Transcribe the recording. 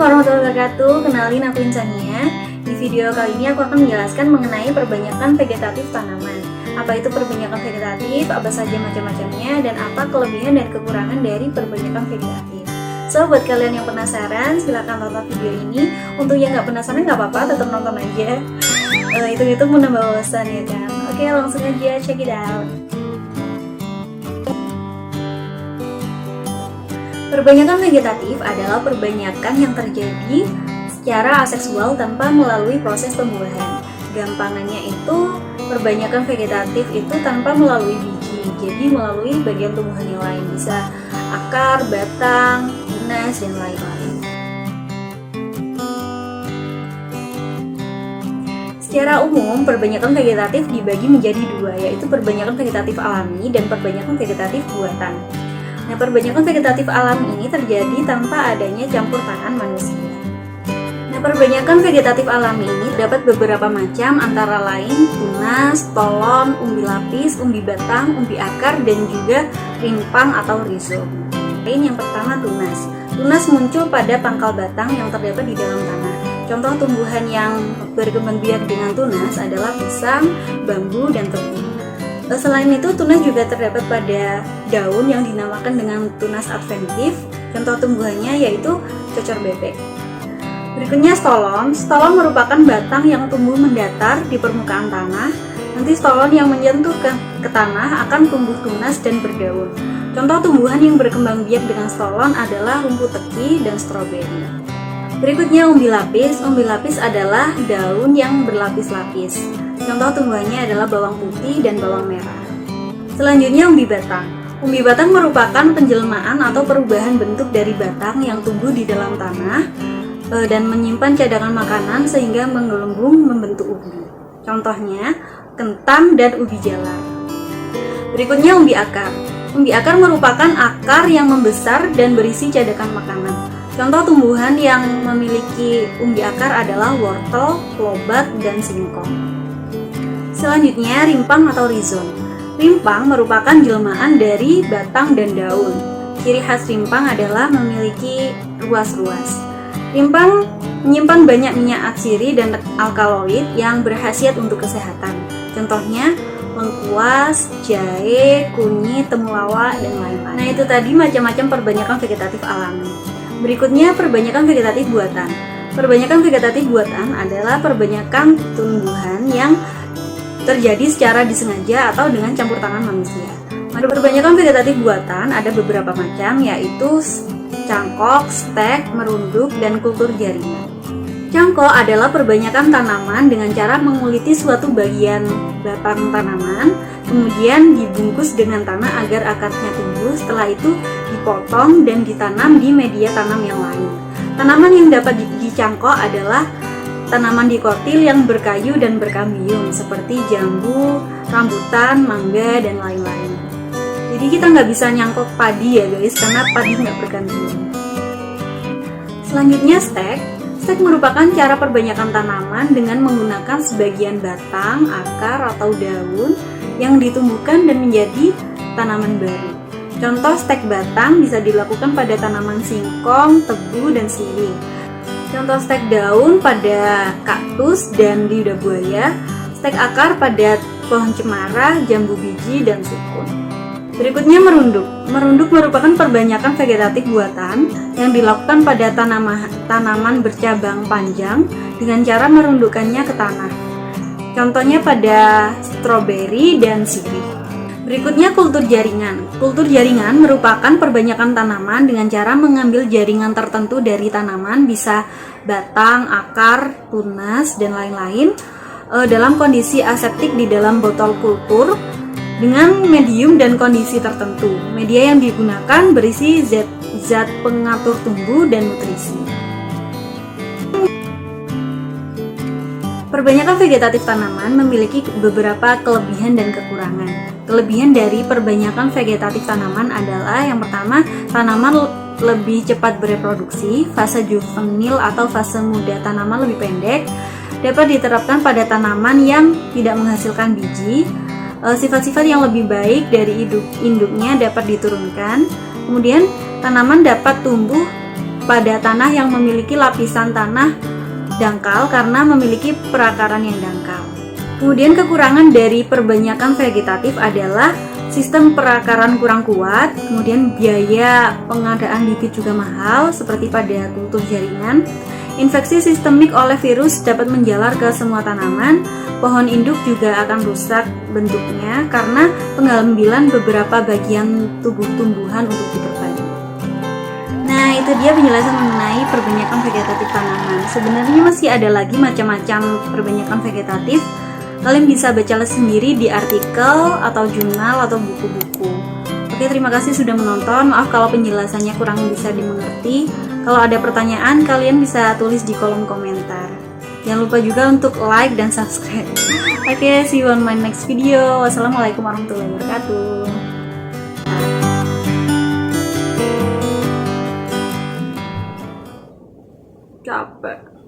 warahmatullahi wabarakatuh. Kenalin, aku Insania. Di video kali ini aku akan menjelaskan mengenai perbanyakan vegetatif tanaman. Apa itu perbanyakan vegetatif, apa saja macam-macamnya, dan apa kelebihan dan kekurangan dari perbanyakan vegetatif. So, buat kalian yang penasaran, silahkan tonton video ini. Untuk yang nggak penasaran nggak apa-apa, tetap nonton aja. Itu menambah wawasan ya kan. Oke, langsung aja check it out. Perbanyakan vegetatif adalah perbanyakan yang terjadi secara aseksual tanpa melalui proses pembuahan. Gampangannya itu, perbanyakan vegetatif itu tanpa melalui biji, jadi melalui bagian tumbuhan yang lain, bisa akar, batang, tunas, dan lain-lain. Secara umum, perbanyakan vegetatif dibagi menjadi dua, yaitu perbanyakan vegetatif alami dan perbanyakan vegetatif buatan. Nah, perbanyakan vegetatif alami ini terjadi tanpa adanya campur tangan manusia. Nah, perbanyakan vegetatif alami ini dapat beberapa macam, antara lain tunas, tolon, umbi lapis, umbi batang, umbi akar, dan juga rimpang atau rhizom. Yang pertama, tunas. Tunas muncul pada pangkal batang yang terdapat di dalam tanah. Contoh tumbuhan yang berkembang biak dengan tunas adalah pisang, bambu, dan tebu. Selain itu, tunas juga terdapat pada daun yang dinamakan dengan tunas adventif. Contoh tumbuhannya yaitu cocor bebek. Berikutnya stolon. Stolon merupakan batang yang tumbuh mendatar di permukaan tanah. Nanti stolon yang menyentuh ke tanah akan tumbuh tunas dan berdaun. Contoh tumbuhan yang berkembang biak dengan stolon adalah rumput teki dan stroberi. Berikutnya umbi lapis. Umbi lapis adalah daun yang berlapis-lapis. Contoh tumbuhannya adalah bawang putih dan bawang merah. Selanjutnya umbi batang. Umbi batang merupakan penjelmaan atau perubahan bentuk dari batang yang tumbuh di dalam tanah dan menyimpan cadangan makanan sehingga menggelembung membentuk ubi. Contohnya kentang dan ubi jalar. Berikutnya umbi akar. Umbi akar merupakan akar yang membesar dan berisi cadangan makanan. Contoh tumbuhan yang memiliki umbi akar adalah wortel, klobat, dan singkong. Selanjutnya, rimpang atau rhizom. Rimpang merupakan jelmaan dari batang dan daun. Ciri khas rimpang adalah memiliki ruas-ruas. Rimpang menyimpan banyak minyak atsiri dan alkaloid yang berkhasiat untuk kesehatan. Contohnya, lengkuas, jahe, kunyit, temulawak, dan lain-lain. Nah, itu tadi macam-macam perbanyakan vegetatif alami. Berikutnya, perbanyakan vegetatif buatan. Perbanyakan vegetatif buatan adalah perbanyakan tumbuhan yang terjadi secara disengaja atau dengan campur tangan manusia. Pada perbanyakan vegetatif buatan ada beberapa macam, yaitu cangkok, stek, merunduk, dan kultur jaringan. Cangkok adalah perbanyakan tanaman dengan cara menguliti suatu bagian batang tanaman, kemudian dibungkus dengan tanah agar akarnya tumbuh. Setelah itu dipotong dan ditanam di media tanam yang lain. Tanaman yang dapat dicangkok adalah tanaman dikotil yang berkayu dan berkambium seperti jambu, rambutan, mangga, dan lain-lain. Jadi kita nggak bisa nyangkok padi ya guys, karena padi nggak berkambium. Selanjutnya stek. Stek merupakan cara perbanyakan tanaman dengan menggunakan sebagian batang, akar, atau daun yang ditumbuhkan dan menjadi tanaman baru. Contoh stek batang bisa dilakukan pada tanaman singkong, tebu, dan sirih. Contoh stek daun pada kaktus dan lidah buaya, stek akar pada pohon cemara, jambu biji, dan sukun. Berikutnya merunduk. Merunduk merupakan perbanyakan vegetatif buatan yang dilakukan pada tanaman bercabang panjang dengan cara merundukkannya ke tanah. Contohnya pada stroberi dan sirih. Berikutnya kultur jaringan. Kultur jaringan merupakan perbanyakan tanaman dengan cara mengambil jaringan tertentu dari tanaman, bisa batang, akar, tunas, dan lain-lain, dalam kondisi aseptik di dalam botol kultur dengan medium dan kondisi tertentu. Media yang digunakan berisi zat pengatur tumbuh dan nutrisi. Perbanyakan vegetatif tanaman memiliki beberapa kelebihan dan kekurangan. Kelebihan dari perbanyakan vegetatif tanaman adalah yang pertama, tanaman lebih cepat bereproduksi, fase juvenil atau fase muda tanaman lebih pendek, dapat diterapkan pada tanaman yang tidak menghasilkan biji, sifat-sifat yang lebih baik dari induknya dapat diturunkan, kemudian tanaman dapat tumbuh pada tanah yang memiliki lapisan tanah dangkal karena memiliki perakaran yang dangkal. Kemudian kekurangan dari perbanyakan vegetatif adalah sistem perakaran kurang kuat, kemudian biaya pengadaan bibit juga mahal seperti pada kultur jaringan. Infeksi sistemik oleh virus dapat menjalar ke semua tanaman. Pohon induk juga akan rusak bentuknya karena pengambilan beberapa bagian tubuh tumbuhan untuk diperbanyak. Nah, itu dia penjelasan mengenai perbanyakan vegetatif tanaman. Sebenarnya masih ada lagi macam-macam perbanyakan vegetatif. Kalian bisa baca sendiri di artikel atau jurnal atau buku-buku. Oke, terima kasih sudah menonton. Maaf kalau penjelasannya kurang bisa dimengerti. Kalau ada pertanyaan, kalian bisa tulis di kolom komentar. Jangan lupa juga untuk like dan subscribe. Oke, see you on my next video. Wassalamualaikum warahmatullahi wabarakatuh. Capek.